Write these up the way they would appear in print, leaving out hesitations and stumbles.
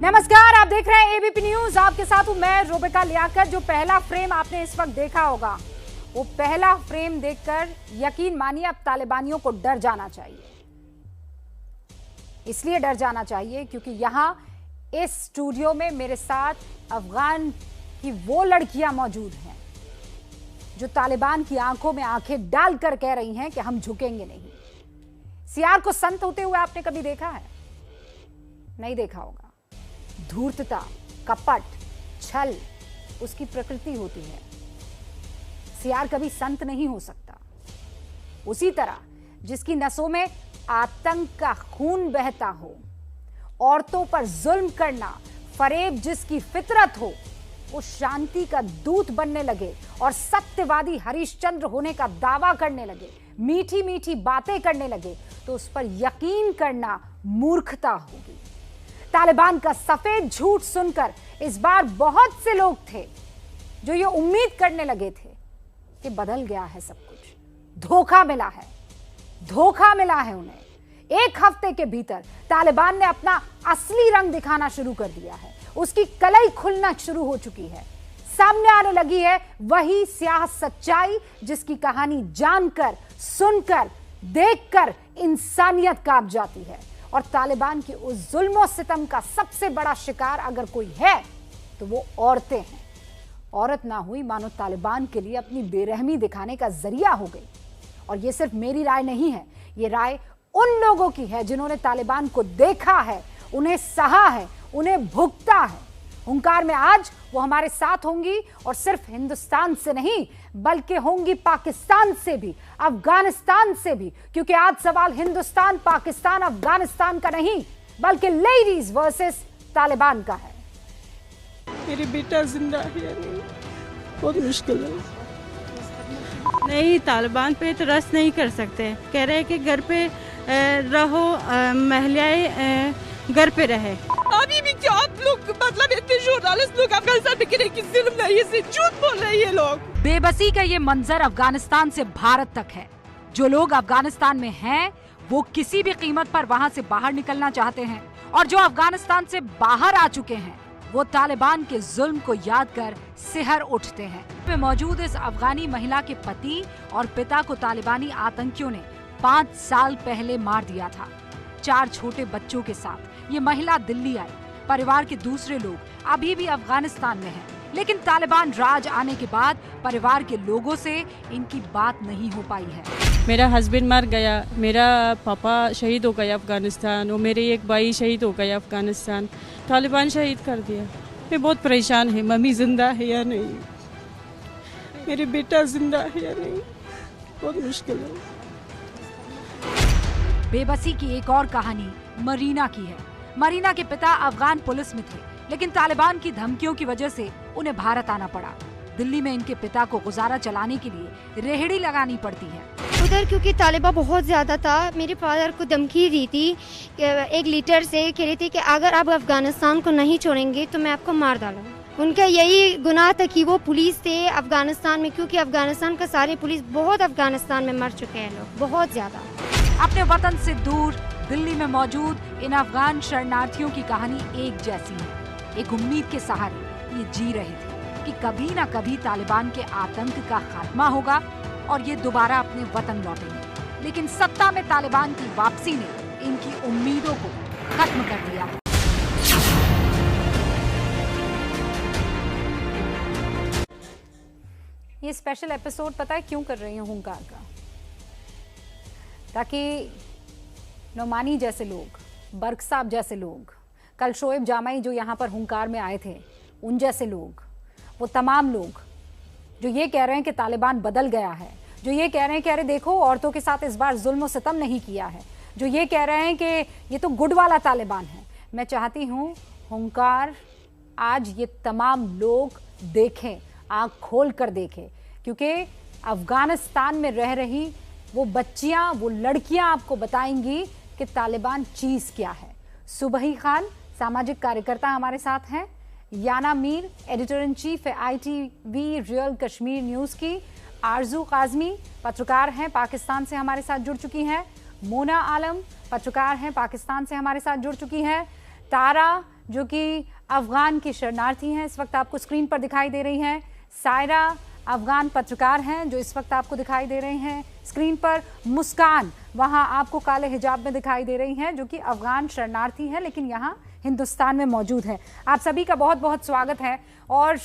नमस्कार, आप देख रहे हैं एबीपी न्यूज। आपके साथ हूं मैं रुबिका लियाकत। जो पहला फ्रेम आपने इस वक्त देखा होगा, वो पहला फ्रेम देखकर यकीन मानिए अब तालिबानियों को डर जाना चाहिए। इसलिए डर जाना चाहिए क्योंकि यहां इस स्टूडियो में मेरे साथ अफगान की वो लड़कियां मौजूद हैं जो तालिबान की आंखों में आंखें डालकर कह रही हैं कि हम झुकेंगे नहीं। सियार को संत होते हुए आपने कभी देखा है? नहीं देखा होगा। धूर्तता, कपट, छल उसकी प्रकृति होती है। सियार कभी संत नहीं हो सकता। उसी तरह जिसकी नसों में आतंक का खून बहता हो, औरतों पर जुल्म करना फरेब जिसकी फितरत हो, वो शांति का दूत बनने लगे और सत्यवादी हरिश्चंद्र होने का दावा करने लगे, मीठी मीठी बातें करने लगे, तो उस पर यकीन करना मूर्खता होगी। तालिबान का सफेद झूठ सुनकर इस बार बहुत से लोग थे जो ये उम्मीद करने लगे थे कि बदल गया है सब कुछ। धोखा मिला है उन्हें। एक हफ्ते के भीतर तालिबान ने अपना असली रंग दिखाना शुरू कर दिया है। उसकी कलई खुलना शुरू हो चुकी है। सामने आने लगी है वही स्याह सच्चाई जिसकी कहानी जानकर, सुनकर, देखकर इंसानियत कांप जाती है। और तालिबान की उस जुल्म और सितम का सबसे बड़ा शिकार अगर कोई है तो वो औरतें हैं। औरत ना हुई मानो तालिबान के लिए अपनी बेरहमी दिखाने का जरिया हो गई। और ये सिर्फ मेरी राय नहीं है, ये राय उन लोगों की है जिन्होंने तालिबान को देखा है, उन्हें सहा है, उन्हें भुगता है। हुंकार में आज वो हमारे साथ होंगी और सिर्फ हिंदुस्तान से नहीं बल्कि होंगी पाकिस्तान से भी, अफगानिस्तान से भी, क्योंकि आज सवाल हिंदुस्तान, पाकिस्तान, अफगानिस्तान का नहीं बल्कि लेडीज वर्सेस तालिबान का है। मेरी बेटा जिंदा है या नहीं, बहुत मुश्किल है। नहीं, तालिबान पे तो रस नहीं कर सकते। कह रहे हैं कि घर पे रहो, महिलाएं घर पे रहे। अभी भी क्या आप लोग, मतलब इतने जर्नलिस्ट लोग अफगानिस्तान में किसी जुल्म नहीं से झूठ बोल रहे हैं लोग। बेबसी का ये मंजर अफगानिस्तान से भारत तक है। जो लोग अफगानिस्तान में हैं वो किसी भी कीमत पर वहां से बाहर निकलना चाहते हैं, और जो अफगानिस्तान से बाहर आ चुके हैं वो तालिबान के जुल्म को याद कर सिहर उठते हैं। पे मौजूद इस अफगानी महिला के पति और पिता को तालिबानी आतंकियों ने 5 साल पहले मार दिया था। 4 छोटे बच्चों के साथ ये महिला दिल्ली आई। परिवार के दूसरे लोग अभी भी अफगानिस्तान में हैं, लेकिन तालिबान राज आने के बाद परिवार के लोगों से इनकी बात नहीं हो पाई है। मेरा हस्बैंड मर गया, मेरा पापा शहीद हो गया अफगानिस्तान, और मेरे एक भाई शहीद हो गया अफगानिस्तान। तालिबान शहीद कर दिया। मैं बहुत परेशान है। मम्मी जिंदा है या नहीं, मेरी बेटा जिंदा है या नहीं, बहुत मुश्किल है। बेबसी की एक और कहानी मरीना की है। मरीना के पिता अफगान पुलिस में थे, लेकिन तालिबान की धमकियों की वजह से उन्हें भारत आना पड़ा। दिल्ली में इनके पिता को गुजारा चलाने के लिए रेहड़ी लगानी पड़ती है। उधर क्योंकि तालिबान बहुत ज्यादा था, मेरे फादर को धमकी दी थी कि 1 लीटर से कह रही थी कि अगर आप अफगानिस्तान को नहीं छोड़ेंगे तो मैं आपको मार डालूंगा। उनका यही गुनाह था कि वो पुलिस थे अफगानिस्तान में, क्योंकि अफगानिस्तान का सारे पुलिस बहुत अफगानिस्तान में मर चुके हैं लोग, बहुत ज्यादा। अपने वतन से दूर दिल्ली में मौजूद इन अफगान शरणार्थियों की कहानी एक जैसी है। एक उम्मीद के सहारे ये जी रहे थे कि कभी ना कभी तालिबान के आतंक का खात्मा होगा और ये दोबारा अपने वतन लौटेंगे। लेकिन सत्ता में तालिबान की वापसी ने इनकी उम्मीदों को खत्म कर दिया। ये स्पेशल एपिसोड पता है क्यों कर रही हूँ हुंकार का? ताकि नोमानी जैसे लोग, बर्क साहब जैसे लोग, कल शोएब जामाई जो यहाँ पर हुंकार में आए थे, उन जैसे लोग, वो तमाम लोग जो ये कह रहे हैं कि तालिबान बदल गया है, जो ये कह रहे हैं कि अरे देखो औरतों के साथ इस बार जुल्म और सितम नहीं किया है, जो ये कह रहे हैं कि ये तो गुड वाला तालिबान है, मैं चाहती हूँ हुंकार आज ये तमाम लोग देखें, आँख खोल कर देखें, क्योंकि अफगानिस्तान में रह रही वो बच्चियां, वो लड़कियां आपको बताएंगी कि तालिबान चीज क्या है। सुबही खान सामाजिक कार्यकर्ता हमारे साथ हैं, याना मीर एडिटर इन चीफ है ITV रियल कश्मीर न्यूज की, आरजू काजमी पत्रकार हैं, पाकिस्तान से हमारे साथ जुड़ चुकी हैं, मोना आलम पत्रकार हैं, पाकिस्तान से हमारे साथ जुड़ चुकी हैं, तारा जो कि अफगान की शरणार्थी हैं, इस वक्त आपको स्क्रीन पर दिखाई दे रही हैं। सायरा अफगान पत्रकार हैं जो इस वक्त आपको दिखाई दे रहे हैं स्क्रीन पर। मुस्कान वहां आपको काले हिजाब में दिखाई दे रही हैं, जो कि अफगान शरणार्थी हैं लेकिन यहां हिंदुस्तान में मौजूद है। आप सभी का बहुत बहुत स्वागत है। और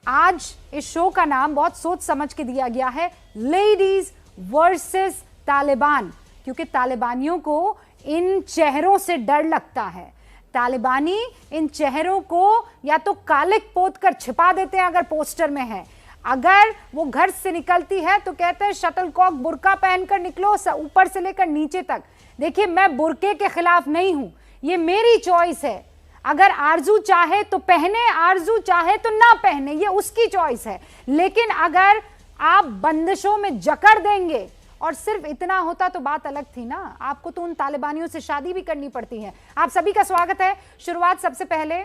आज इस शो का नाम बहुत सोच समझ के दिया गया है, लेडीज वर्सेस तालिबान, क्योंकि तालिबानियों को इन चेहरों से डर लगता है। तालिबानी इन चेहरों को या तो कालिक पोत कर छिपा देते हैं अगर पोस्टर में है, अगर वो घर से निकलती है तो कहते हैं शटलकॉक बुर्का पहनकर निकलो ऊपर से लेकर नीचे तक। देखिए, मैं बुर्के के खिलाफ नहीं हूं, ये मेरी चॉइस है। अगर आरजू चाहे तो पहने, आरजू चाहे तो ना पहने, ये उसकी चॉइस है। लेकिन अगर आप बंदिशों में जकड़ देंगे, और सिर्फ इतना होता तो बात अलग थी ना, आपको तो उन तालिबानियों से शादी भी करनी पड़ती है। आप सभी का स्वागत है। शुरुआत सबसे पहले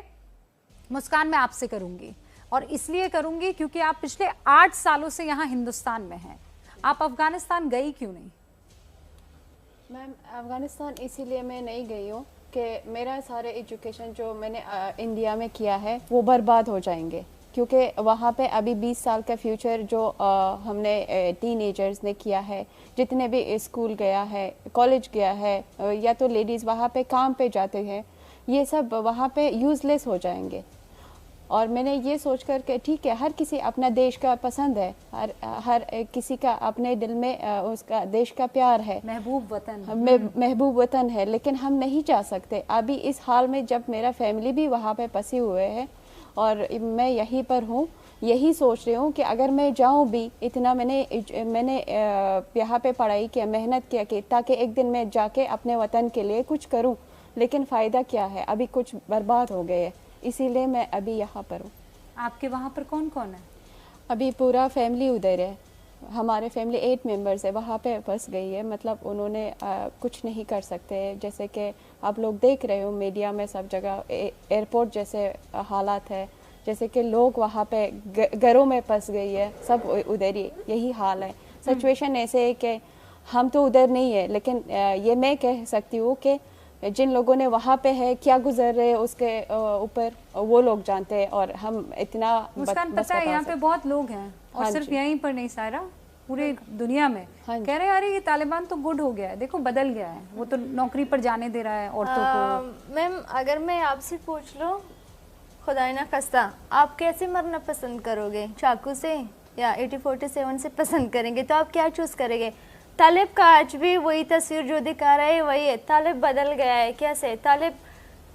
मुस्कान मैं आपसे करूंगी, और इसलिए करूंगी क्योंकि आप पिछले 8 सालों से यहाँ हिंदुस्तान में हैं। आप अफगानिस्तान गई क्यों नहीं? मैम, अफगानिस्तान इसीलिए मैं नहीं गई हूँ कि मेरा सारे एजुकेशन जो मैंने इंडिया में किया है वो बर्बाद हो जाएंगे, क्योंकि वहाँ पे अभी 20 साल का फ्यूचर जो हमने टीनेजर्स ने किया है, जितने भी स्कूल गया है, कॉलेज गया है, या तो लेडीज़ वहाँ पे काम पे जाते हैं, ये सब वहाँ पे यूज़लेस हो जाएंगे। और मैंने ये सोच कर के ठीक है, हर किसी अपना देश का पसंद है, हर किसी का अपने दिल में उसका देश का प्यार है, महबूब वतन महबूब वतन है, लेकिन हम नहीं जा सकते अभी इस हाल में, जब मेरा फैमिली भी वहाँ पे फंसे हुए है और मैं यहीं पर हूँ। यही सोच रही हूँ कि अगर मैं जाऊँ भी, इतना मैंने यहाँ पे पढ़ाई किया, मेहनत किया कि ताकि एक दिन मैं जाके अपने वतन के लिए कुछ करूँ, लेकिन फ़ायदा क्या है, अभी कुछ बर्बाद हो गए, इसीलिए मैं अभी यहाँ पर हूँ। आपके वहाँ पर कौन कौन है? अभी पूरा फैमिली उधर है, हमारे फैमिली 8 मेंबर्स है, वहाँ पे फंस गई है। मतलब उन्होंने कुछ नहीं कर सकते, जैसे कि आप लोग देख रहे हो मीडिया में सब जगह एयरपोर्ट जैसे हालात है, जैसे कि लोग वहाँ पे घरों में फंस गई है, सब उधर ही यही हाल है। सिचुएशन ऐसे है कि हम तो उधर नहीं है, लेकिन ये मैं कह सकती हूँ कि जिन लोगों ने वहाँ पे है क्या गुजर रहे उसके ऊपर वो लोग जानते हैं, और हम इतना मुस्कान पता है यहाँ पे बहुत लोग हैं, और हाँ सिर्फ यहीं पर नहीं सायरा, पूरे दुनिया में कह रहे हैं अरे ये तालिबान तो गुड हो गया है, देखो बदल गया है, वो तो नौकरी पर जाने दे रहा है औरतों को। मैम, अगर मैं आपसे पूछ लो, खुदाई ना खस्ता, आप कैसे मरना पसंद करोगे, चाकू से या 8047 से पसंद करेंगे? तो आप क्या चूज करेंगे? तालिब का आज भी वही तस्वीर जो दिखा रहा है वही है। तालिब बदल गया है कैसे? तालिब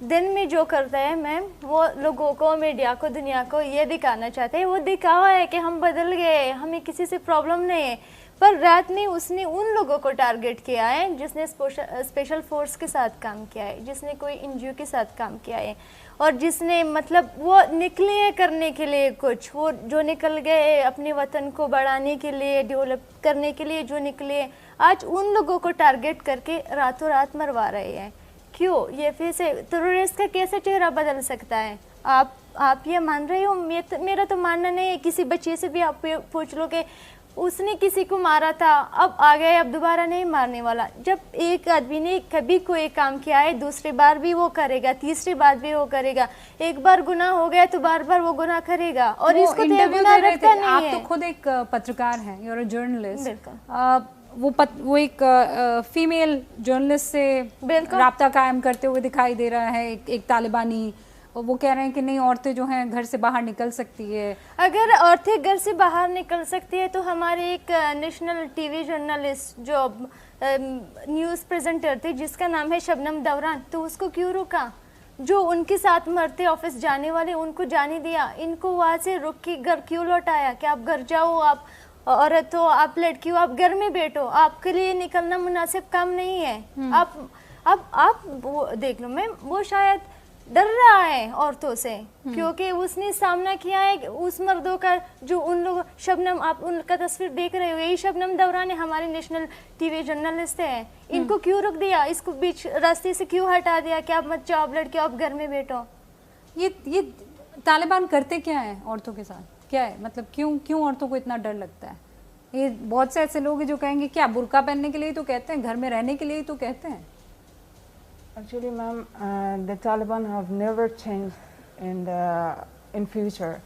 दिन में जो करता है मैम, वो लोगों को, मीडिया को, दुनिया को ये दिखाना चाहते हैं, वो दिखावा है कि हम बदल गए, हमें किसी से प्रॉब्लम नहीं है। पर रात में उसने उन लोगों को टारगेट किया है जिसने स्पेशल फोर्स के साथ काम किया है, जिसने कोई एनजीओ के साथ काम किया है, और जिसने मतलब वो निकले हैं करने के लिए कुछ, वो जो निकल गए अपने वतन को बढ़ाने के लिए, डेवलप करने के लिए जो निकले, आज उन लोगों को टारगेट करके रातों रात मरवा रहे हैं। क्यों? ये फिर से टेररिस्ट का कैसे चेहरा बदल सकता है? आप ये मान रहे हो? मेरा तो मानना नहीं है। किसी बच्चे से भी आप पूछ लो कि उसने किसी को मारा था, अब आ गया, अब दोबारा नहीं मारने वाला। जब एक आदमी ने कभी कोई काम किया है, दूसरी बार भी वो करेगा, तीसरी बार भी वो करेगा। एक बार गुनाह हो गया तो बार बार वो गुनाह करेगा, और इसको तो गुनाह रखता नहीं आप है। तो खुद एक पत्रकार हैं, यू आर अ जर्नलिस्ट। वो एक फीमेल जर्नलिस्ट से राब्ता कायम करते हुए दिखाई दे रहा है एक तालिबानी, और वो कह रहे हैं कि नहीं, औरतें जो हैं घर से बाहर निकल सकती है। अगर औरतें घर से बाहर निकल सकती है तो हमारे एक नेशनल टीवी जर्नलिस्ट जो न्यूज़ प्रेजेंटर थे जिसका नाम है शबनम दौरान, तो उसको क्यों रोका? जो उनके साथ मरते ऑफिस जाने वाले उनको जाने दिया, इनको वहाँ से रुक के घर क्यों लौटाया कि आप घर जाओ, आप औरत हो, आप लड़की हो, आप घर में बैठो, आपके लिए निकलना मुनासिब काम नहीं है। आप वो देख लो मैम, वो शायद डर रहा है औरतों से, क्योंकि उसने सामना किया है उस मर्दों का जो उन लोग, शबनम, आप उनका तस्वीर देख रहे हो, यही शबनम दौरान है, हमारे नेशनल टीवी जर्नलिस्ट है। इनको क्यों रोक दिया? इसको बीच रास्ते से क्यों हटा दिया कि आप मत जाओ, आप लड़के आप घर में बैठो? ये तालिबान करते क्या है औरतों के साथ? क्या है मतलब, क्यों औरतों को इतना डर लगता है? ये बहुत से ऐसे लोग हैं जो कहेंगे क्या बुर्का पहनने के लिए ही तो कहते हैं, घर में रहने के लिए ही तो कहते हैं। Actually, ma'am, the Taliban have never changed in future,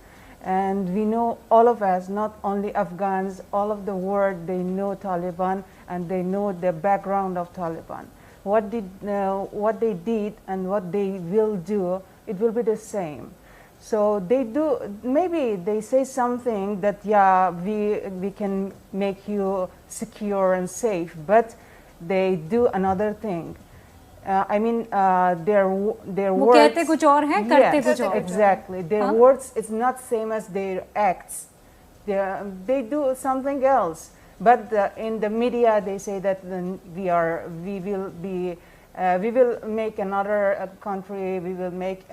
and we know, all of us, not only Afghans, all of the world, they know Taliban and they know the background of Taliban. What they did and what they will do, it will be the same. So they do, maybe they say something that, yeah, we can make you secure and safe, but they do another thing. I mean, their वो words. कहते कुछ और हैं, करते कुछ और. Exactly. Their words is not same as their acts. They do something else. But in the media, they say that we will make another country. We will make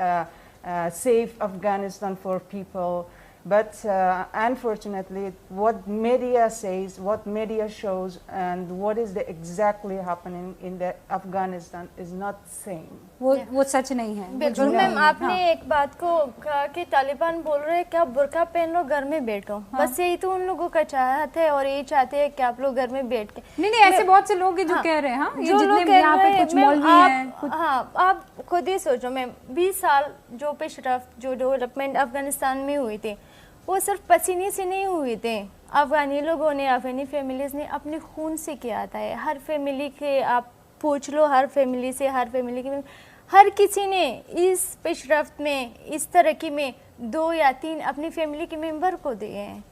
safe Afghanistan for people. But unfortunately, what media says, what media shows, and what is exactly happening in the Afghanistan is not same. वो सच नहीं है. बिल्कुल ma'am, आपने एक बात को कहा कि तालिबान बोल रहे हैं कि आप बुर्का पहन लो, घर में बैठो. बस यही तो उन लोगों का चाहत है, और यही चाहते हैं कि आप लोग घर में बैठ के. नहीं, ऐसे बहुत से लोग हैं जो कह रहे हैं. हाँ, ये जितने यहाँ पे कुछ मौलवी हैं. हाँ, आप खुद ही सोचो मैम, 20 साल जो पेशरफ्त, जो डेवलपमेंट अफगानिस्तान में हुई थी, वो सिर्फ पसीने से नहीं हुए थे. अफगानी लोगों ने, अफगानी फैमिलीज़ ने अपने खून से किया था. हर फैमिली के आप पूछ लो, हर फैमिली से, हर फैमिली के हर किसी ने इस पेशरफ्त में, इस तरक्की में 2 या 3 अपनी फैमिली के मेंबर को दिए हैं.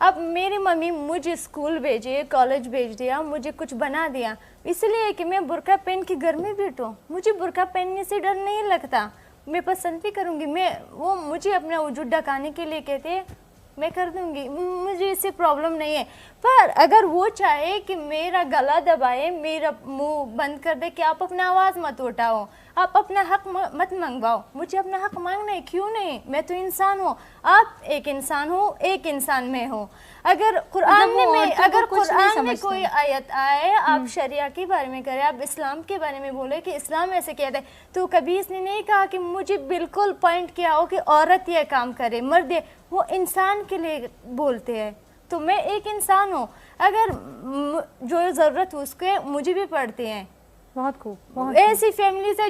अब मेरी मम्मी मुझे स्कूल भेजे, कॉलेज भेज दिया, मुझे कुछ बना दिया, इसलिए कि मैं बुर्का पहन के घर में बैठूँ. मुझे बुर्का पहनने से डर नहीं लगता, मैं पसंद भी करूँगी. वो मुझे अपना वजूद ढकाने के लिए कहते हैं, मैं कर दूंगी, मुझे इससे प्रॉब्लम नहीं है. पर अगर वो चाहे कि मेरा गला दबाए, मेरा मुंह बंद कर दे कि आप अपना आवाज़ मत उठाओ, आप अपना हक मत मंगवाओ, मुझे अपना हक मांगना है. क्यों नहीं? मैं तो इंसान हूँ, आप एक इंसान हो, एक इंसान में हो. अगर कुरान में कोई आयत आए, आप शरिया के बारे में करें, आप इस्लाम के बारे में बोले कि इस्लाम ऐसे कहता है, तो कभी इसने नहीं कहा कि मुझे बिल्कुल पॉइंट किया हो कि औरत ये काम करे, मर्द ये. वो इंसान के लिए बोलते हैं. तो मैं एक इंसान हूँ, अगर जो ज़रूरत हो उसके मुझे भी पड़ते हैं. बहुत खूब. ऐसी फैमिली से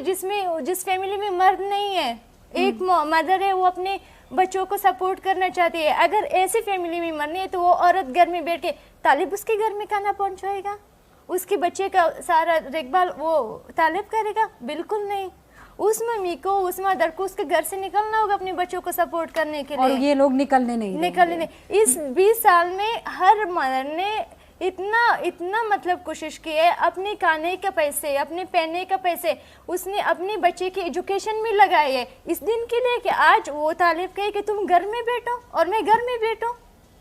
जिस फैमिली में मर्द नहीं है, एक मदर है, वो अपने बच्चों को सपोर्ट करना चाहती है. अगर ऐसी फैमिली में मर्द नहीं है, तो वो औरत घर में बैठ के तालिब उसके घर में खाना पहुंचाएगा, उसके बच्चे का सारा देखभाल वो तालिब करेगा? बिल्कुल नहीं. उस मम्मी को, उस मदर को उसके घर से निकलना होगा अपने बच्चों को सपोर्ट करने के लिए. और ये लोग निकलने नहीं. इस 20 साल में हर मदर ने इतना मतलब कोशिश की है, अपने खाने के पैसे, अपने पहनने के पैसे उसने अपने बच्चे के एजुकेशन में लगाए है, इस दिन के लिए कि आज वो तालिब कहे कि तुम घर में बैठो और मैं घर में बैठूं.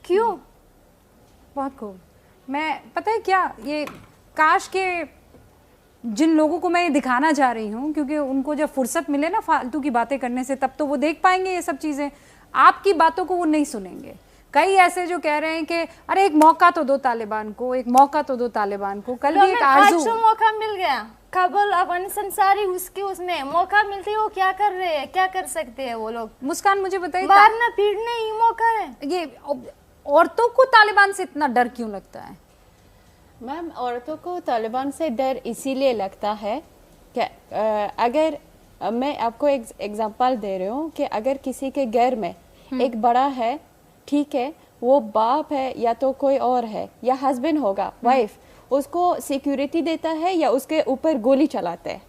क्यों? बहुत खूब. मैं पता है क्या, ये काश के जिन लोगों को मैं ये दिखाना चाह रही हूँ, क्योंकि उनको जब फुर्सत मिले ना फालतू की बातें करने से, तब तो वो देख पाएंगे ये सब चीज़ें. आपकी बातों को वो नहीं सुनेंगे. कई ऐसे जो कह रहे हैं कि अरे एक मौका तो दो तालिबान को, एक मौका तो दो तालिबान को. कल भी एक आरज़ू, आज तो मौका मिल गया, काबुल, अफगानिस्तान सारी उसमें मौका मिलती है. वो क्या कर रहे हैं, क्या कर सकते हैं वो लोग? मुस्कान मुझे बताइए, मारना पीटना ही मौका है. ये औरतों को तालिबान से इतना डर क्यों लगता है? मैम, औरतों को तालिबान से डर इसीलिए लगता है कि अगर मैं आपको एक एग्जांपल दे रही हूँ कि अगर किसी के घर में एक बड़ा है, ठीक है, वो बाप है या तो कोई और है या हस्बैंड होगा, वाइफ, उसको सिक्योरिटी देता है या उसके ऊपर गोली चलाता है?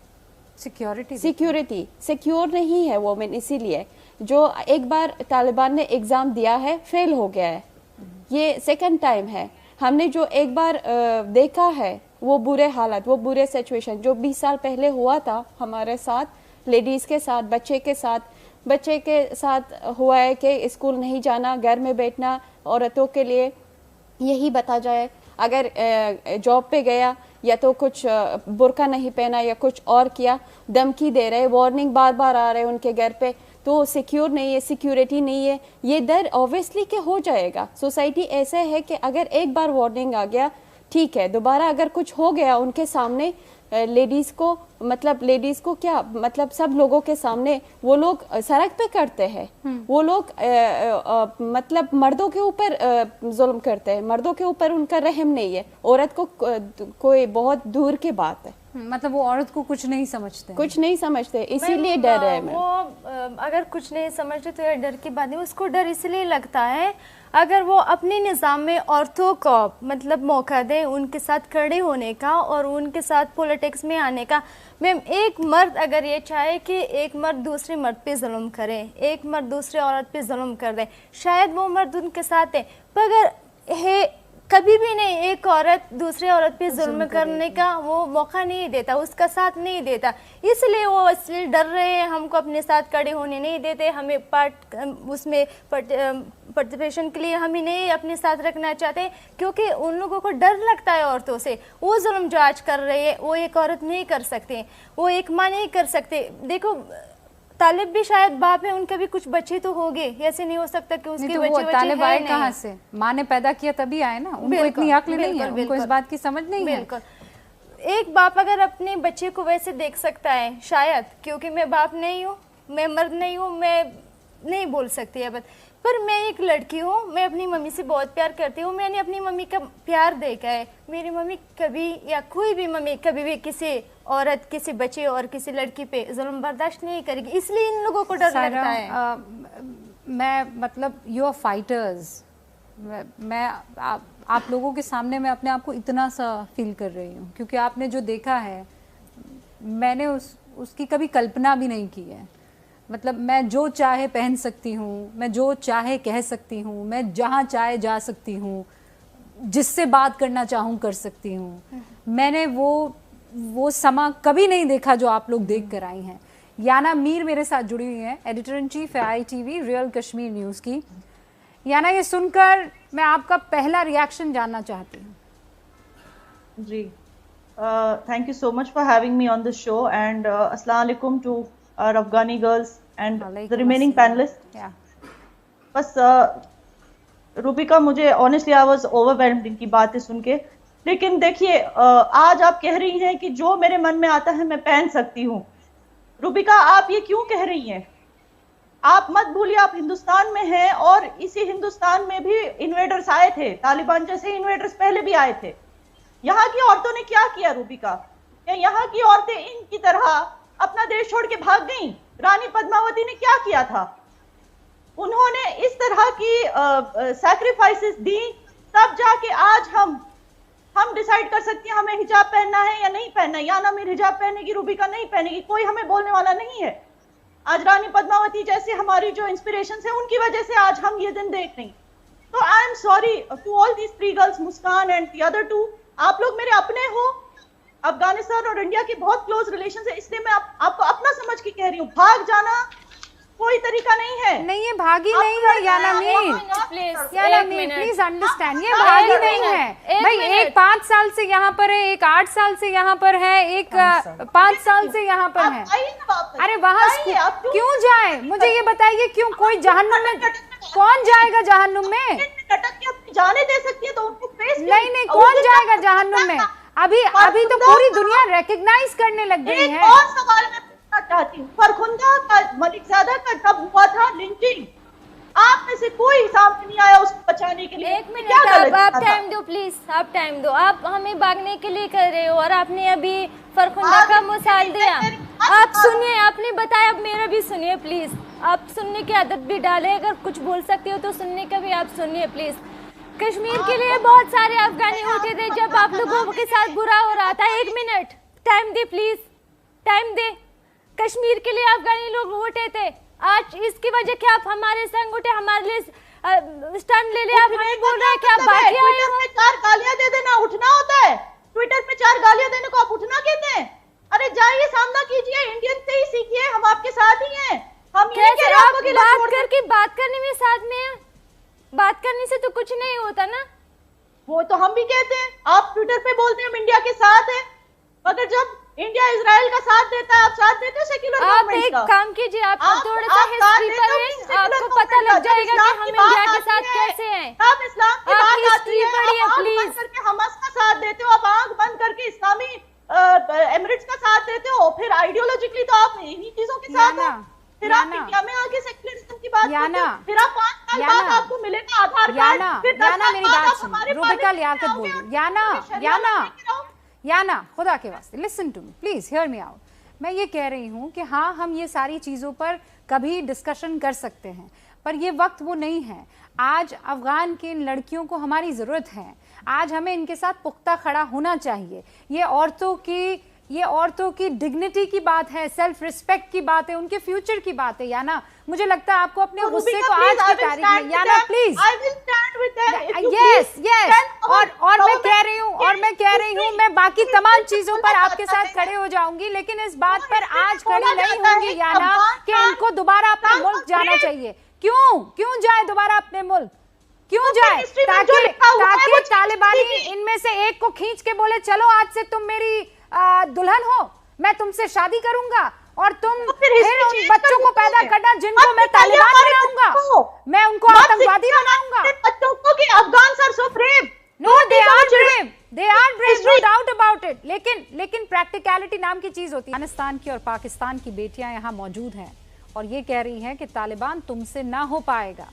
सिक्योरिटी सिक्योर नहीं है वोमेन. इसीलिए जो एक बार तालिबान ने एग्ज़ाम दिया है, फेल हो गया है, ये सेकंड टाइम है. हमने जो एक बार देखा है वो बुरे हालात, वो बुरे सिचुएशन जो 20 साल पहले हुआ था हमारे साथ, लेडीज़ के साथ, बच्चे के साथ हुआ है कि स्कूल नहीं जाना, घर में बैठना. औरतों के लिए यही बता जाए, अगर जॉब पे गया या तो कुछ बुर्का नहीं पहना या कुछ और किया, धमकी दे रहे, वार्निंग बार बार आ रहे उनके घर पे, तो सिक्योर नहीं है, सिक्योरिटी नहीं है. ये डर ऑब्वियसली के हो जाएगा. सोसाइटी ऐसे है कि अगर एक बार वार्निंग आ गया, ठीक है, दोबारा अगर कुछ हो गया उनके सामने लेडीज़ को, मतलब लेडीज को क्या मतलब सब लोगों के सामने वो लोग सड़क पे करते हैं, वो लोग मतलब मर्दों के ऊपर जुल्म करते हैं, मर्दों के ऊपर उनका रहम नहीं है, औरत को कोई बहुत दूर की बात है। मतलब वो औरत को कुछ नहीं समझते, कुछ नहीं समझते, इसीलिए डर है। वो अगर कुछ नहीं समझते तो ये डर की बात नहीं, उसको डर इसलिए लगता है अगर वो अपने निज़ाम में औरतों को मतलब मौका दे उनके साथ खड़े होने का और उनके साथ पॉलिटिक्स में आने का। मैम एक मर्द अगर ये चाहे कि एक मर्द दूसरे मर्द पे जुल्म करे, एक मर्द दूसरे औरत पे जुल्म कर दे, शायद वो मर्द उनके साथ है, पर अगर है कभी भी नहीं एक औरत दूसरे औरत पे जुल्म करने का वो मौका नहीं देता, उसका साथ नहीं देता, इसलिए वो इसलिए डर रहे हैं, हमको अपने साथ खड़े होने नहीं देते, हमें उसमें पार्टिसिपेशन के लिए हमें नहीं अपने साथ रखना चाहते, क्योंकि उन लोगों को डर लगता है औरतों से। वो जुल्म जो आज कर रहे हैं वो एक औरत नहीं कर सकते, वो एक माँ नहीं कर सकते। देखो तालिब भी शायद बाप है, उनके भी कुछ बच्चे तो होंगे, ऐसे नहीं हो सकता कि उसके बच्चे तालिब आए कहाँ से? माँ ने पैदा किया तभी आए ना, उनको इतनी अक्ल नहीं है, उनको इस बात की समझ नहीं है। बिल्कुल एक बाप अगर अपने बच्चे को वैसे देख सकता है शायद, क्योंकि मैं बाप नहीं हूँ, मैं मर्द नहीं हूँ, मैं नहीं बोल सकती अब, पर मैं एक लड़की हूँ, मैं अपनी मम्मी से बहुत प्यार करती हूँ, मैंने अपनी मम्मी का प्यार देखा है। मेरी मम्मी कभी या कोई भी मम्मी कभी भी किसी औरत, किसी बच्चे और किसी लड़की पे जुल्म बर्दाश्त नहीं करेगी, इसलिए इन लोगों को डर लगता है। मैं मतलब यू आर फाइटर्स, मैं आप लोगों के सामने मैं अपने आप को इतना सा फील कर रही हूँ, क्योंकि आपने जो देखा है मैंने उसकी कभी कल्पना भी नहीं की है। मतलब मैं जो चाहे पहन सकती हूँ, मैं जो चाहे कह सकती हूँ, मैं जहाँ चाहे जा सकती हूँ, जिससे बात करना चाहूँ कर सकती हूँ। मैंने वो समा कभी नहीं देखा जो आप लोग देख कर आई हैं। याना मीर मेरे साथ जुड़ी हुई हैं, एडिटर इन चीफ है ITV रियल कश्मीर न्यूज़ की। याना ये सुनकर मैं आपका पहला रिएक्शन जानना चाहती हूँ। जी, thank you so much for having me on this show and अस्सलाम वालेकुम to our Afghani girls and the remaining panelists. बस रूबिका, मुझे honestly I was overwhelmed इनकी बातें सुन के। लेकिन देखिए आज आप कह रही हैं कि जो मेरे मन में आता है मैं पहन सकती हूँ। रूबिका, आप ये क्यों कह रही हैं? आप मत भूलिए आप हिंदुस्तान में हैं और इसी हिंदुस्तान में भी इन्वेडर्स आए थे, तालिबान जैसे इन्वेडर्स पहले भी आए थे। यहाँ की औरतों ने क्या किया रूबिका? क्या यहाँ की औरतें इनकी तरह अपना देश छोड़ के भाग गईं? रानी पद्मावती ने क्या किया था? उन्होंने इस तरह की सैक्रिफाइसेस दी, तब जाके आज हम डिसाइड कर सकते हैं हमें हिजाब पहनना है या नहीं पहनना है। याना मीर हिजाब पहनेगी, रूबिका नहीं पहनेगी, कोई हमें बोलने वाला नहीं है। आज रानी पद्मावती जैसे हमारी जो इंस्पिरेशन है उनकी वजह से आज हम ये दिन देख रहे हैं। तो I am sorry to all these 3 girls, Muskan and the other 2, आप लोग मेरे अपने हो। अफगानिस्तान और इंडिया के बहुत क्लोज रिलेशन है, इसलिए मैं आपको अपना समझ के कह रही हूँ। भाग जाना कोई तरीका नहीं है। नहीं, ये भागी नहीं है याना मीर, याना मीर प्लीज अंडरस्टैंड, ये भागी नहीं है भाई। एक 5 साल से यहाँ पर है, एक 8 साल से यहाँ पर है, एक 5 साल से यहाँ पर है। अरे वहाँ क्यों जाए? मुझे ये बताइए क्यों? कोई जहन्नुम में, कौन जाएगा जहन्नुम में? जाने दे सकती है तो उनको फेस नहीं, कौन जाएगा जहन्नुम में? अभी तो पूरी दुनिया रिकॉग्नाइज करने लग गई है। और सवाल मैं पूछना चाहती हूँ, फरखुंदा का, मलिकजादा का जब हुआ था लिंचिंग, आप में से कोई सामने नहीं आया उसको बचाने के लिए? 1 मिनट आप टाइम दो प्लीज, आप टाइम दो। आप हमें भागने के लिए कर रहे हो और आपने अभी फरखुंदा का मिसाल दिया। आप सुनिए, आपने बताया, अब मेरा भी सुनिए प्लीज। आप सुनने की आदत भी डालें, अगर कुछ बोल सकते हो तो सुनने का भी आप सुनिए प्लीज। कश्मीर के लिए बहुत सारे अफगानी उठे थे जब आप लोगों के साथ बुरा हो रहा था। 1 मिनट टाइम दे प्लीज, टाइम दे। कश्मीर के लिए अफगानी लोग उठे थे, आज इसकी वजह क्या आप हमारे संग उठे, हमारे लिए स्टैंड ले लिया? आप हमें बोल रहे हैं कि आप बाकी आए हो? 4 गालियां दे देना उठना होता है? ट्विटर पे 4 गालियां देने को आप उठना कहते हैं? अरे जाइए, सामना कीजिए, इंडियन से ही सीखिए, हम आपके साथ ही हैं। हम ये कह रहे हैं कि बात करने में साथ में है, बात करने से तो कुछ नहीं होता ना। वो तो हम भी कहते हैं, आप ट्विटर पे बोलते हैं हम इंडिया के साथ हैं, मगर जब इंडिया इजराइल का साथ देता है आप साथ देते हो सेक्युलर गवर्नमेंट का? आप एक काम कीजिए, आप थोड़ा सा हिस्ट्री पढ़ें, आपको पता लग जाएगा कि हम इंडिया के साथ कैसे हैं। आप इस्लाम की बात आती है, पढ़िए प्लीज। करके हमास का साथ देते हो, आप आंख बंद करके इस्लामी एमिरेट्स का साथ देते हो, फिर आइडियोलॉजिकली तो आप इन्हीं चीजों के साथ हो, फिर आप इंडिया में आके सेक्युलरिज्म की बात करते हो, फिर आप 5 साल बाद आपको मिलेगा आधार कार्ड, फिर 10 साल मेरी बात सुनो, रूबिका लियाकत बोल रही, याना खुदा के वास्ते listen to me please, hear me out. मैं ये कह रही हूँ कि हाँ, हम ये सारी चीज़ों पर कभी डिस्कशन कर सकते हैं, पर ये वक्त वो नहीं है। आज अफगान की इन लड़कियों को हमारी ज़रूरत है, आज हमें इनके साथ पुख्ता खड़ा होना चाहिए। ये औरतों की डिग्निटी की बात है, सेल्फ रिस्पेक्ट की बात है, उनके फ्यूचर की बात है। याना, मुझे लगता है आपको अपने गुस्से को आज की तारीख में, याना प्लीज, यस, और मैं कह रही हूँ मैं बाकी तमाम चीजों पर आपके साथ खड़े हो जाऊंगी, लेकिन इस बात पर आज खड़ी नहीं होंगी याना कि इनको दोबारा अपने मुल्क जाना चाहिए। क्यों जाए दोबारा अपने मुल्क, क्यों जाए? ताकि तालिबानी इनमें से एक को खींच के बोले चलो आज से तुम मेरी दुल्हन हो, मैं तुमसे शादी करूंगा और तुम फिर उन बच्चों को पैदा करना जिनको मैं तालिबान बनाऊंगा, मैं उनको आतंकवादी बनाऊंगा। बच्चों को कि Afghan are so brave, no they are brave, no doubt about it, लेकिन प्रैक्टिकलिटी नाम की चीज होती है। अफगानिस्तान की और पाकिस्तान की बेटियां यहाँ मौजूद हैं और ये कह रही हैं कि तालिबान तुमसे ना हो पाएगा।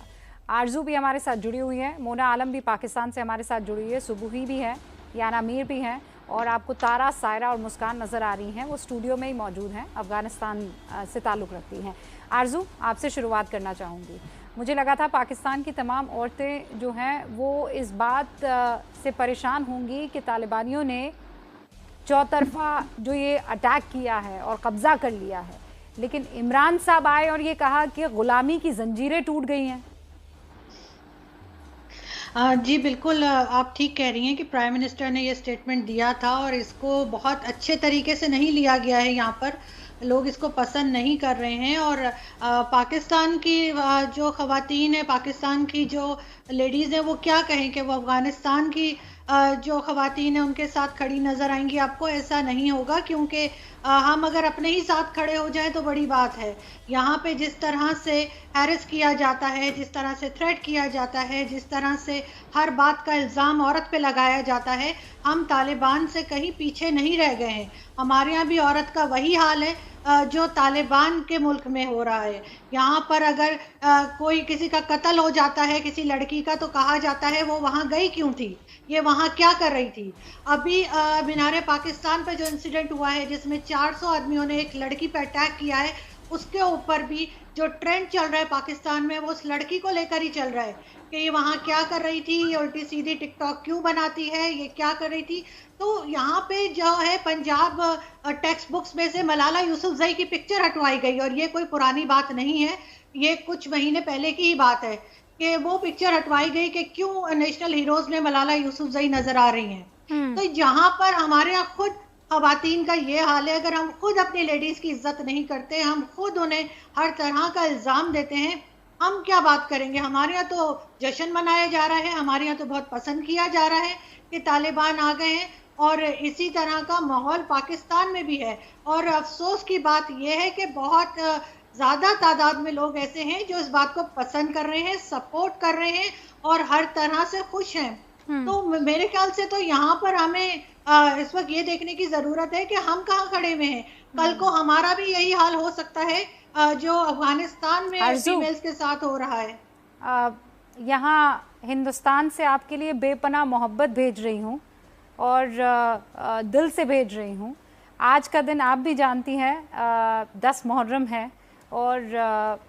आरजू भी हमारे साथ जुड़ी हुई है, मोना आलम भी पाकिस्तान से हमारे साथ जुड़ी हुई है, सुबुही भी है, याना मीर भी हैं, और आपको तारा, सायरा और मुस्कान नज़र आ रही हैं, वो स्टूडियो में ही मौजूद हैं, अफ़गानिस्तान से ताल्लुक़ रखती हैं। आरजू, आपसे शुरुआत करना चाहूँगी। मुझे लगा था पाकिस्तान की तमाम औरतें जो हैं वो इस बात से परेशान होंगी कि तालिबानियों ने चौतरफा जो ये अटैक किया है और कब्ज़ा कर लिया है, लेकिन इमरान साहब आए और ये कहा कि ग़ुलामी की जंजीरें टूट गई हैं। जी बिल्कुल, आप ठीक कह रही हैं कि प्राइम मिनिस्टर ने ये स्टेटमेंट दिया था और इसको बहुत अच्छे तरीके से नहीं लिया गया है। यहाँ पर लोग इसको पसंद नहीं कर रहे हैं और पाकिस्तान की जो ख़वातीन है, पाकिस्तान की जो लेडीज़ हैं, वो क्या कहें कि वो अफ़गानिस्तान की जो ख़वातीन हैं उनके साथ खड़ी नज़र आएंगी। आपको ऐसा नहीं होगा, क्योंकि हम अगर अपने ही साथ खड़े हो जाएं तो बड़ी बात है। यहाँ पे जिस तरह से हैरेस किया जाता है, जिस तरह से थ्रेट किया जाता है, जिस तरह से हर बात का इल्ज़ाम औरत पे लगाया जाता है, हम तालिबान से कहीं पीछे नहीं रह गए हैं। हमारे यहाँ भी औरत का वही हाल है जो तालिबान के मुल्क में हो रहा है। यहाँ पर अगर कोई किसी का कत्ल हो जाता है, किसी लड़की का, तो कहा जाता है वो वहाँ गई क्यों थी, ये वहाँ क्या कर रही थी। अभी मीनार पाकिस्तान पे जो इंसिडेंट हुआ है जिसमें 400 आदमियों ने एक लड़की पे अटैक किया है, उसके ऊपर भी जो ट्रेंड चल रहा है पाकिस्तान में वो उस लड़की को लेकर ही चल रहा है कि ये वहाँ क्या कर रही थी, ये उल्टी सीधी टिकटॉक क्यों बनाती है, ये क्या कर रही थी। तो यहाँ पे जो है पंजाब टेक्स्ट बुक्स में से मलाला यूसुफजई की पिक्चर हटवाई गई, और ये कोई पुरानी बात नहीं है, ये कुछ महीने पहले की ही बात है कि वो पिक्चर हटवाई गई कि क्यों नेशनल हीरोज में मलाला यूसुफजई नजर आ रही हैं। तो जहाँ पर हमारे यहाँ खुद ख़वातीन का ये हाल है, अगर हम खुद अपनी लेडीज़ की इज्जत नहीं करते, हम खुद उन्हें हर तरह का इल्ज़ाम देते हैं, हम क्या बात करेंगे। हमारे यहाँ तो जश्न मनाया जा रहा है, हमारे यहाँ तो बहुत पसंद किया जा रहा है कि तालिबान आ गए हैं, और इसी तरह का माहौल पाकिस्तान में भी है। और अफसोस की बात यह है कि बहुत ज़्यादा तादाद में लोग ऐसे हैं जो इस बात को पसंद कर रहे हैं, सपोर्ट कर रहे हैं और हर तरह से खुश हैं। तो मेरे ख्याल से तो यहाँ पर हमें इस वक्त ये देखने की ज़रूरत है कि हम कहाँ खड़े हुए हैं। कल को हमारा भी यही हाल हो सकता है जो अफगानिस्तान में फीमेल्स के साथ हो रहा है। यहाँ हिंदुस्तान से आपके लिए बेपनाह मोहब्बत भेज रही हूँ और दिल से भेज रही हूँ। आज का दिन आप भी जानती हैं 10 मुहर्रम है, और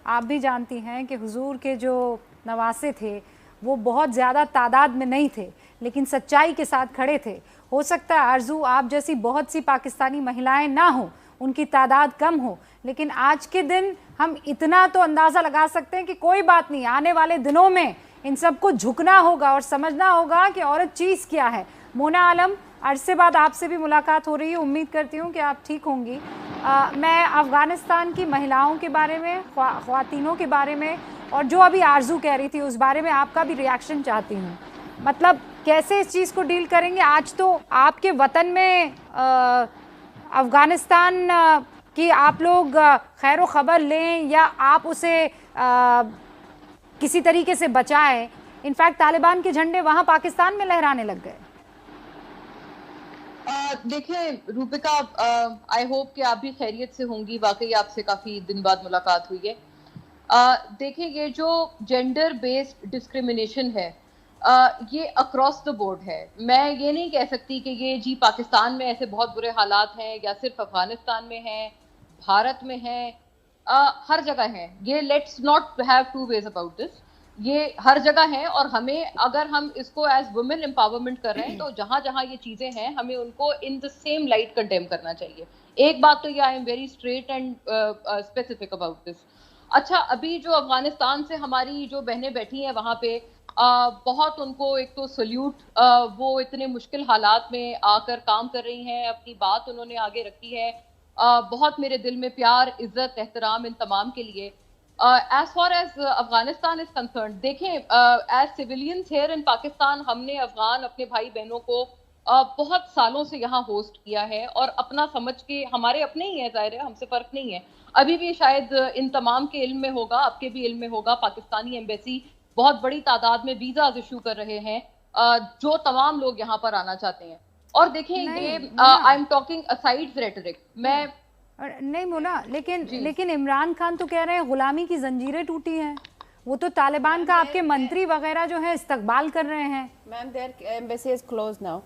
आप भी जानती हैं कि हुजूर के जो नवासे थे वो बहुत ज़्यादा तादाद में नहीं थे, लेकिन सच्चाई के साथ खड़े थे। हो सकता है आरजू आप जैसी बहुत सी पाकिस्तानी महिलाएं ना हो, उनकी तादाद कम हो, लेकिन आज के दिन हम इतना तो अंदाज़ा लगा सकते हैं कि कोई बात नहीं, आने वाले दिनों में इन सबको झुकना होगा और समझना होगा कि औरत चीज़ क्या है। मोना आलम, अरसे बाद आपसे भी मुलाकात हो रही है, उम्मीद करती हूँ कि आप ठीक होंगी। मैं अफ़गानिस्तान की महिलाओं के बारे में, ख़वातीनों के बारे में, और जो अभी आरजू कह रही थी उस बारे में आपका भी रिएक्शन चाहती हूँ। मतलब कैसे इस चीज़ को डील करेंगे। आज तो आपके वतन में अफ़गानिस्तान की आप लोग खैर ख़बर लें या आप उसे किसी तरीके से बचाएं, इनफैक्ट तालिबान के झंडे वहाँ पाकिस्तान में लहराने लग गए। देखिए रूपिका, आई होप कि आप भी खैरियत से होंगी। वाकई आपसे काफी दिन बाद मुलाकात हुई है। देखिए, ये जो जेंडर बेस्ड डिस्क्रिमिनेशन है, ये अक्रॉस द बोर्ड है। मैं ये नहीं कह सकती कि ये जी पाकिस्तान में ऐसे बहुत बुरे हालात हैं या सिर्फ अफगानिस्तान में है, भारत में है, हर जगह है। ये let's not have to wage about this, ये हर जगह है। और हमें, अगर हम इसको एज वुमेन एम्पावरमेंट कर रहे हैं, तो जहां जहां ये चीजें हैं हमें उनको in the same light condemn करना चाहिए। एक बात तो ये, I am very straight and specific about this. अच्छा, अभी जो अफगानिस्तान से हमारी जो बहनें बैठी हैं वहां पे, बहुत उनको एक तो सल्यूट, वो इतने मुश्किल हालात में आकर काम कर रही हैं, अपनी बात उन्होंने आगे रखी है। बहुत मेरे दिल में प्यार, इज्जत, एहतराम इन तमाम के लिए। As far as Afghanistan is concern, देखें, as civilians here in Pakistan, हमने अफगान अपने भाई बहनों को बहुत सालों से यहाँ होस्ट किया है और अपना समझ के, हमारे अपने ही है, जाहिर है, हमसे फर्क नहीं है। अभी भी शायद इन तमाम के इल्म में होगा, आपके भी इल्म में होगा, पाकिस्तानी एम्बेसी बहुत बड़ी तादाद में वीजाज इशू कर रहे हैं जो तमाम लोग यहाँ पर आना चाहते हैं। और देखें, ये I am talking aside rhetoric, मैं नहीं मोना, लेकिन इमरान खान तो कह रहे हैं गुलामी की जंजीरें टूटी हैं। वो तो तालिबान का आपके मंत्री वगैरह जो है इस्तकबाल कर रहे हैं। Ma'am, there embassy is close now,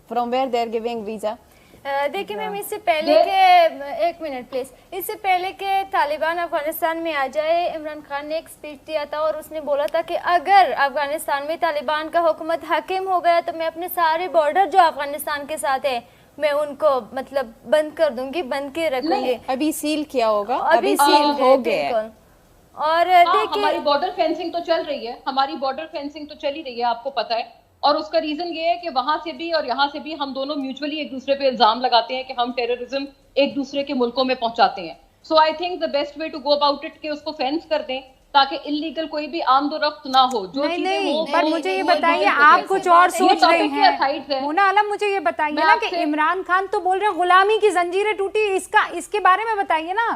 from where they are giving visa. देखिए मैम, इससे पहले के, एक मिनट प्लीज, इससे पहले के तालिबान अफगानिस्तान में आ जाए, इमरान खान ने एक स्पीच दिया था और उसने बोला था कि अगर अफगानिस्तान में तालिबान का हुकूमत हाकिम हो गया तो मैं अपने सारे बॉर्डर जो अफगानिस्तान के साथ है मैं उनको मतलब बंद कर दूंगी, बंद के रखूंगी। अभी सील किया होगा, अभी सील हो गया। और देखिए, हमारी बॉर्डर फेंसिंग तो चल रही है, हमारी बॉर्डर फेंसिंग तो चली रही है, आपको पता है। और उसका रीजन ये है कि वहां से भी और यहाँ से भी हम दोनों म्यूचुअली एक दूसरे पे इल्जाम लगाते हैं कि हम टेररिज्म एक दूसरे के मुल्कों में पहुंचाते हैं। So I think the best way to go about it कि उसको फेंस कर दें ताकि इलीगल कोई भी आमदोरफ्त ना हो। जो नहीं, पर मुझे ये बताइए, आप कुछ और सोच रहे हैं। मोना आलम, मुझे ये बताइए ना कि इमरान खान तो बोल रहे हैं गुलामी की जंजीरें टूटी, इसके बारे में बताइए ना।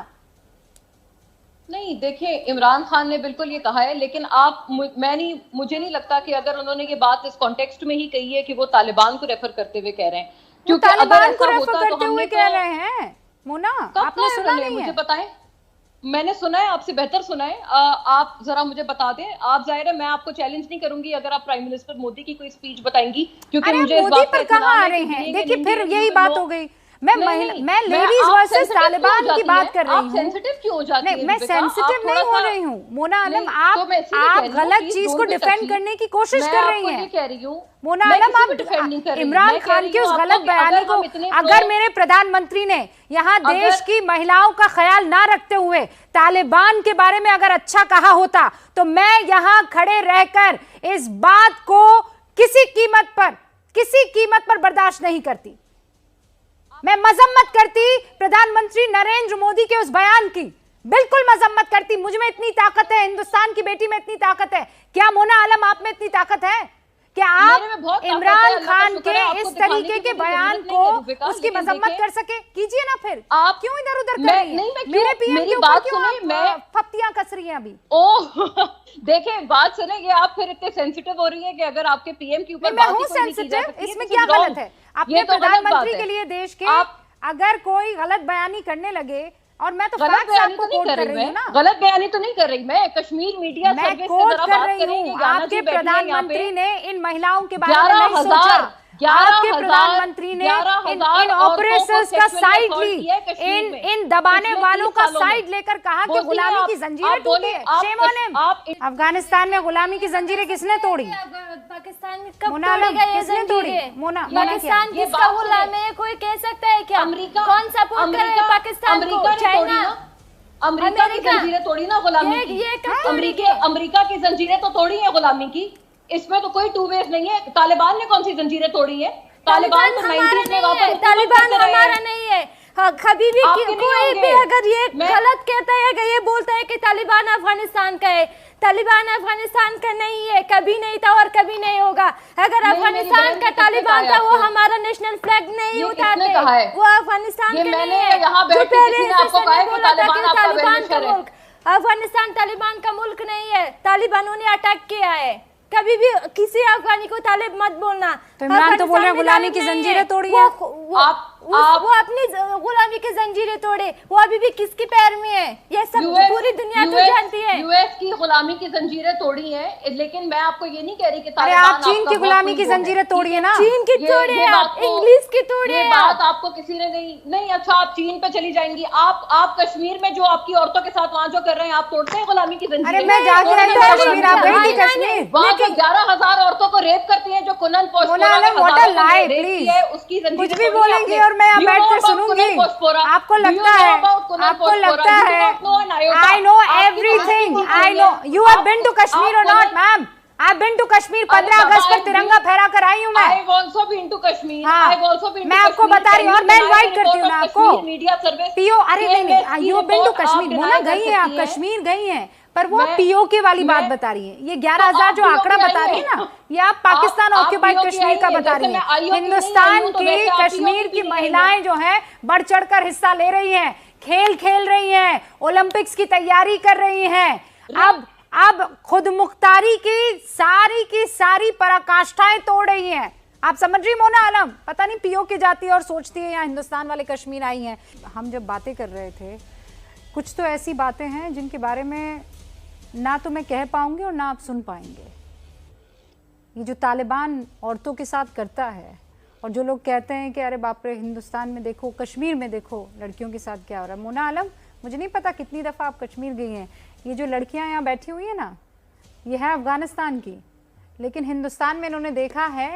नहीं, देखिए, इमरान खान ने बिल्कुल ये कहा है, लेकिन मुझे नहीं लगता कि अगर उन्होंने ये बात इस कॉन्टेक्स्ट में ही कही है कि वो तालिबान को रेफर करते हुए कह रहे हैं, क्योंकि तालिबान को रेफर करते हुए कह रहे हैं। मोना, आपने सुना नहीं है? मुझे बताएं, मैंने सुना है, आपसे बेहतर सुना है। आप जरा मुझे बता दें। आप, जाहिर है, मैं आपको चैलेंज नहीं करूंगी अगर आप प्राइम मिनिस्टर मोदी की कोई स्पीच बताएंगी, क्योंकि मुझे इस बात पर कहां आ रहे हैं। देखिए, फिर यही बात हो गई। मैं लेडीज वर्सेस तालिबान की बात कर रही हूँ। सेंसिटिव क्यों हो जाती है? मैं सेंसिटिव नहीं हो रही हूँ मोना आलम, आप गलत चीज को डिफेंड करने की कोशिश कर रही हैं। कह रही हूँ मोना आलम, आप इमरान खान की उस गलत बयानी को, अगर मेरे प्रधानमंत्री ने यहाँ देश की महिलाओं का ख्याल ना रखते हुए तालिबान के बारे में अगर अच्छा कहा होता तो मैं यहाँ खड़े रहकर इस बात को किसी कीमत पर बर्दाश्त नहीं करती। मैं मजम्मत करती प्रधानमंत्री नरेंद्र मोदी के उस बयान की, बिल्कुल मजम्मत करती। मुझ में इतनी ताकत है, हिंदुस्तान की बेटी में इतनी ताकत है। क्या मोना आलम आप में इतनी ताकत है? क्या आप इमरान खान के इस तरीके के बयान को, उसकी मजम्मत कर सके? कीजिए ना, फिर आप क्यों इधर उधर कर रही हैं? मेरे पीएम के ऊपर क्यों आप फप्तियां कस रही हैं अभी? ओह, देखें, बात सुने, ये आप फिर इतने सेंसिटिव हो रही है कि अगर आपके पीएम के ऊपर मैं हूं सेंसिटिव, इसमें क्या गलत है? अपने प्रधानमंत्री के लिए देश के अगर कोई गलत बयानी करने लगे, और मैं तो गलत बयानी तो नहीं कर रही हूँ ना, गलत बयानी तो नहीं कर रही मैं। कश्मीर मीडिया सर्विस से जरा बात करेंगे। आपके प्रधानमंत्री ने इन महिलाओं के बारे में नहीं सोचा। आपके प्रधाधानमंत्री ने इन ऑपरेशंस का साइड ली, इन दबाने वालों का साइड लेकर कहा कि गुलामी की जंजीरें टूटी है। Shame on him. अफगानिस्तान में गुलामी की जंजीरें किसने तोड़ी? पाकिस्तान में कब किसने तोड़ी? पाकिस्तान किसका गुलाम है? कोई कह सकता है क्या? कौन सपोर्ट कर रहा है पाकिस्तान को? चाइना, अमेरिका की जंजीरें तोड़ी ना गुलामी की। अमेरिका की जंजीरें तो तोड़ी है गुलामी की, इसमें तो कोई टू वेज नहीं है। तालिबान ने कौन सी जंजीरें तोड़ी है? तालिबान तो 90s में वापस, तालिबान हमारा नहीं है। कभी भी कोई भी अगर ये गलत कहता है, अगर ये बोलता है कि तालिबान अफगानिस्तान का है, तालिबान अफगानिस्तान का नहीं है, कभी नहीं था और कभी नहीं होगा। अगर अफगानिस्तान का तालिबान था, वो हमारा नेशनल फ्लैग नहीं उठाते, वो अफगानिस्तान के नहीं है। जो पहले बोला था कि तालिबान का मुल्क, अफगानिस्तान तालिबान का मुल्क नहीं है, तालिबानों ने अटैक किया है। कभी भी किसी अफगानी को तालिब मत बोलना। तो इमरान तो बोल रहे हैं गुलामी की जंजीरें तोड़ी है। वो अपनी गुलामी की जंजीरें तोड़े, वो अभी भी किसके पैर में है ये सब पूरी दुनिया तो जानती है। यूएस की गुलामी की जंजीरें तोड़ी है, लेकिन मैं आपको ये नहीं कह रही कि अरे आप चीन की गुलामी की जंजीरें तोड़ी है ना। चीन की तोड़ी है, आप इंग्लिश की तोड़ी है। बात आपको किसी ने नहीं। अच्छा आप चीन पे चली जाएंगी, आप कश्मीर में जो आपकी औरतों के साथ वहाँ जो कर रहे हैं आप तोड़ते हैं गुलामी की जंजीरें। अरे मैं जाके आई कश्मीर, आप गई थी कश्मीर? वहाँ जो 11,000 औरतों को रेप करती है, जो कुनन पोस्पोरा उसकी कुछ भी बोलेंगी और मैं बैठ कर सुनूंगी। आपको लगता है I know everything, I know. You have been to Kashmir और not ma'am? I have been to Kashmir. 15 अगस्त पर तिरंगा फहरा कर आई हूँ मैं। I have also been to Kashmir. I have also been. मैं आपको बता रही हूँ और मैं इनवाइट करती हूँ ना आपको। मीडिया सर्विस पीओ, अरे नहीं, you have been to Kashmir. Mona गई है, आप कश्मीर गई हैं, पर वो पीओके वाली बात बता रही है। ये 11,000 जो आंकड़ा बता रही है ना, ये आप पाकिस्तान ऑक्यूपाइड कश्मीर का बता रही है। हिंदुस्तान की कश्मीर की महिलाएं जो हैं बढ़ चढ़कर हिस्सा ले रही हैं, खेल रही हैं, ओलंपिक्स की तैयारी कर रही हैं। अब खुद मुख्तारी की सारी पराकाष्ठाएं तोड़ रही हैं। आप समझ रही मोना आलम? पता नहीं पीओके जाती है और सोचती है यहाँ हिंदुस्तान वाले कश्मीर आई हैं। हम जब बातें कर रहे थे, कुछ तो ऐसी बातें हैं जिनके बारे में ना तो मैं कह पाऊंगी और ना आप सुन पाएंगे। ये जो तालिबान औरतों के साथ करता है, और जो लोग कहते हैं कि अरे बाप रे हिंदुस्तान में देखो, कश्मीर में देखो लड़कियों के साथ क्या हो रहा है। मोना आलम, मुझे नहीं पता कितनी दफ़ा आप कश्मीर गई हैं। ये जो लड़कियां यहाँ बैठी हुई हैं ना, ये है अफगानिस्तान की, लेकिन हिंदुस्तान में इन्होंने देखा है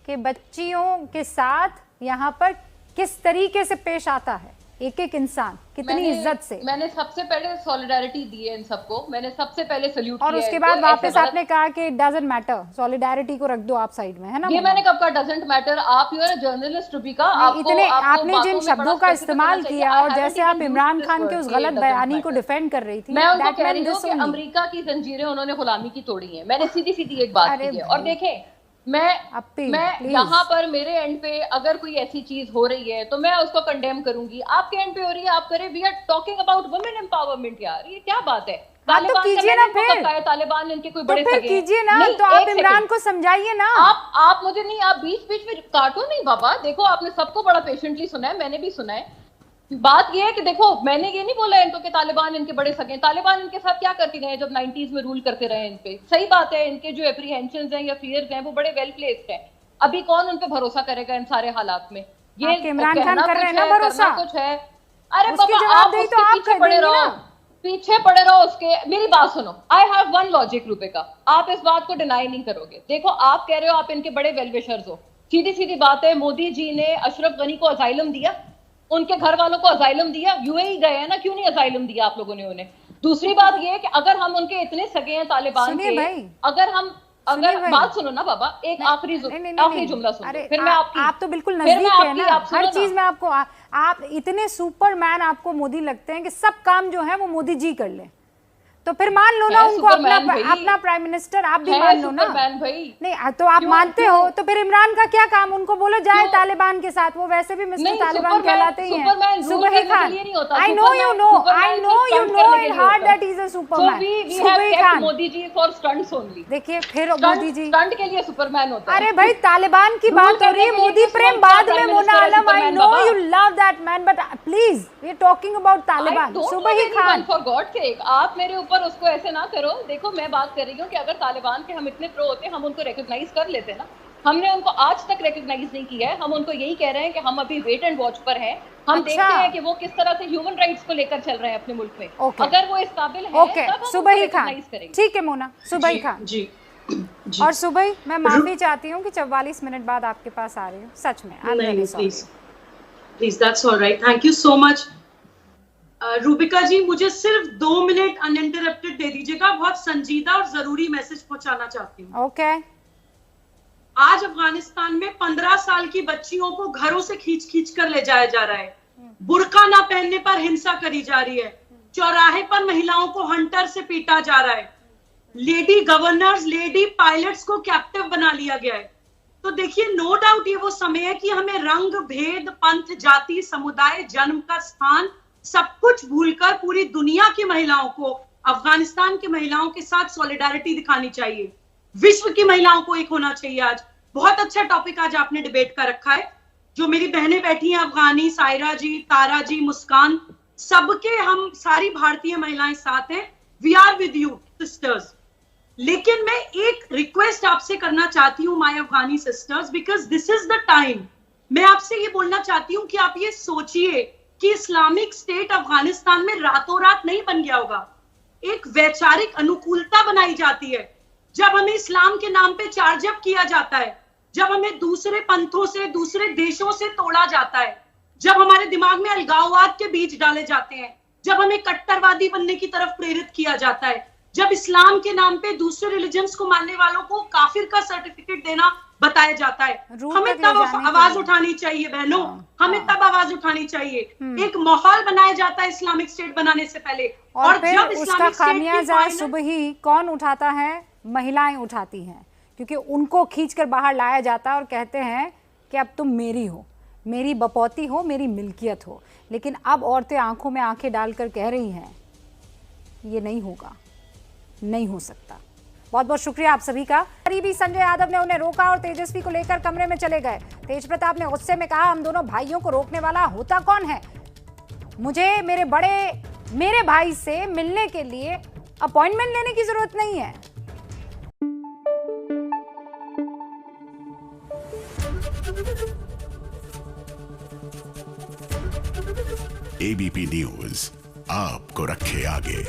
कि बच्चियों के साथ यहाँ पर किस तरीके से पेश आता है एक एक इंसान, कितनी इज्जत से। मैंने सबसे पहले सॉलिडारिटी दी है इन सबको, मैंने सबसे पहले सल्यूट किया और उसके बाद वापस आपने कहा कि इट डजंट मैटर, सॉलिडारिटी को रख दो आप साइड में, है ना? ये मैंने कब कहा डजंट मैटर? आप you are a journalist Rubika, आपने जिन शब्दों का इस्तेमाल किया और जैसे आप इमरान खान के उस गलत बयानी को डिफेंड कर रही थी, मैं उनको कह रही हूँ कि अमेरिका की जंजीरें उन्होंने गुलामी की तोड़ी है। मैंने सीधी एक बात की है। और देखें, मैं यहाँ पर मेरे एंड पे अगर कोई ऐसी चीज हो रही है तो मैं उसको कंडेम करूंगी। आपके एंड पे हो रही है, आप करें। We are talking about women empowerment यार, ये क्या बात है? तो कीजिए ना फिर, तालिबान इनके कोई बड़े सगे कीजिए ना, तो आप इमरान को समझाइए ना। आप मुझे नहीं, आप बीच में काटो नहीं बाबा। देखो आपने सबको बड़ा पेशेंटली सुना है, मैंने भी सुना है। बात ये है कि देखो, मैंने ये नहीं बोला इनको कि तालिबान इनके बड़े सगे। तालिबान इनके साथ क्या करके गए जब 90s में रूल करते रहे इन पे? सही बात है, इनके जो एप्रीहेंशंस हैं या फियर्स हैं वो बड़े वेल प्लेस्ड हैं। अभी कौन उन पे भरोसा करेगा इन सारे हालात में? ये इमरान खान कर रहे हैं ना भरोसा कुछ है। अरे बाबा आप उसके पीछे पड़े रहो, पीछे पड़े रहो उसके। मेरी बात सुनो, I have one logic Rubika, आप इस बात को डिनाई नहीं करोगे। देखो आप कह रहे हो आप इनके बड़े वेल विशर्स हो, सीधी बात है। मोदी जी ने अशरफ गनी को असाइलम दिया, उनके घर वालों को असाइलम दिया, यूएई गए हैं ना, क्यों नहीं असाइलम दिया आप लोगों ने उन्हें? दूसरी बात ये है कि अगर हम उनके इतने सगे हैं तालिबान के, अगर बात सुनो ना बाबा, एक आखिरी जुमला सुनो, फिर मैं आप तो बिल्कुल नजदीक है ना हर चीज में। आपको आप इतने सुपरमैन आपको मोदी लगते हैं कि सब काम जो है वो मोदी जी कर ले, तो फिर मान लो ना उनको अपना प्राइम मिनिस्टर। आप भी मान लो ना। नहीं तो आप मानते हो तो फिर इमरान का क्या काम? उनको बोलो जाए तालिबान के साथ, वो वैसे भी मिस्टर तालिबान कहलाते ही हैं। Subhi Khan, I know you know in heart that is a superman. Subhi Khan, Modi ji for stunts only. देखिए फिर मोदी जी स्टंट के लिए सुपरमैन होता है। अरे भाई तालिबान की बात हो रही है, मोदी प्रेम बाद में। Mona Alam, I know you love that man, but please we are talking about Taliban. Subhi Khan, for God sake आप मेरे ऊपर उसको ऐसे ना करो। देखो मैं बात कर रही हूँ कि अगर तालिबान के हम इतने प्रो होते, हम उनको रिकॉग्नाइज कर लेते ना। हमने उनको आज तक रिकॉग्नाइज नहीं किया है। हम उनको यही कह रहे हैं कि हम अभी वेट एंड वॉच पर हैं। हम देखते हैं कि वो किस तरह से ह्यूमन राइट्स को लेकर चल रहे हैं अपने मुल्क में। अगर वो इस काबिल है तब हम सुबही खान, ठीक है मोना, सुबही खान जी। और सुबही मैं माफी चाहती हूँ कि 44 मिनट बाद आपके पास आ रही हूँ, सच में। Please that's alright, thank you so much. Rubika ji, मुझे सिर्फ 2 मिनट अनइंटरप्टेड दे दीजिएगा, बहुत संजीदा और जरूरी मैसेज पहुंचाना चाहती हूँ। ओके। आज अफगानिस्तान में 15 साल की बच्चियों को घरों से खींच कर ले जाया जा रहा है। बुर्का ना पहनने पर हिंसा करी जा रही है। चौराहे पर महिलाओं को हंटर से पीटा जा रहा है। लेडी गवर्नर्स, लेडी पायलट्स को कैप्टिव बना लिया गया है। तो देखिए, नो डाउट ये वो समय है कि हमें रंग, भेद, पंथ, जाति, समुदाय, जन्म का स्थान सब कुछ भूलकर पूरी दुनिया की महिलाओं को अफगानिस्तान की महिलाओं के साथ सॉलिडारिटी दिखानी चाहिए। विश्व की महिलाओं को एक होना चाहिए। आज बहुत अच्छा टॉपिक आज आपने डिबेट का रखा है। जो मेरी बहनें बैठी हैं, अफगानी, सायरा जी, तारा जी, मुस्कान, सबके हम सारी भारतीय महिलाएं साथ हैं। We are with you sisters. लेकिन मैं एक रिक्वेस्ट आपसे करना चाहती हूँ my Afghani sisters, because this is the time. मैं आपसे ये बोलना चाहती हूँ कि आप ये सोचिए कि इस्लामिक स्टेट अफगानिस्तान में रातों रात नहीं बन गया होगा। एक वैचारिक अनुकूलता बनाई जाती है। जब हमें इस्लाम के नाम पे चार्जअप किया जाता है, जब हमें दूसरे पंथों से, दूसरे देशों से तोड़ा जाता है, जब हमारे दिमाग में अलगाववाद के बीज डाले जाते हैं, जब हमें कट्टरवादी बनने की तरफ प्रेरित किया जाता है, जब इस्लाम के नाम पे दूसरे रिलीजन्स को मानने वालों को काफिर का सर्टिफिकेट देना बताया जाता है, हमें तब आवाज उठानी चाहिए बहनों। हमें तब आवाज उठानी चाहिए। एक माहौल बनाया जाता है इस्लामिक स्टेट बनाने से पहले, और फिर उसका खामियाजा सुबह ही कौन उठाता है? महिलाएं उठाती हैं, क्योंकि उनको खींचकर बाहर लाया जाता है और कहते हैं कि अब तुम मेरी हो, मेरी बपौती हो, मेरी मिल्कियत हो। लेकिन अब औरतें आंखों में आंखें डालकर कह रही हैं ये नहीं होगा, नहीं हो सकता। बहुत बहुत शुक्रिया आप सभी का। करीबी संजय यादव ने उन्हें रोका और तेजस्वी को लेकर कमरे में चले गए। तेज प्रताप ने गुस्से में कहा, हम दोनों भाइयों को रोकने वाला होता कौन है? मुझे मेरे भाई से मिलने के लिए अपॉइंटमेंट लेने की जरूरत नहीं है। एबीपी न्यूज आपको रखे आगे।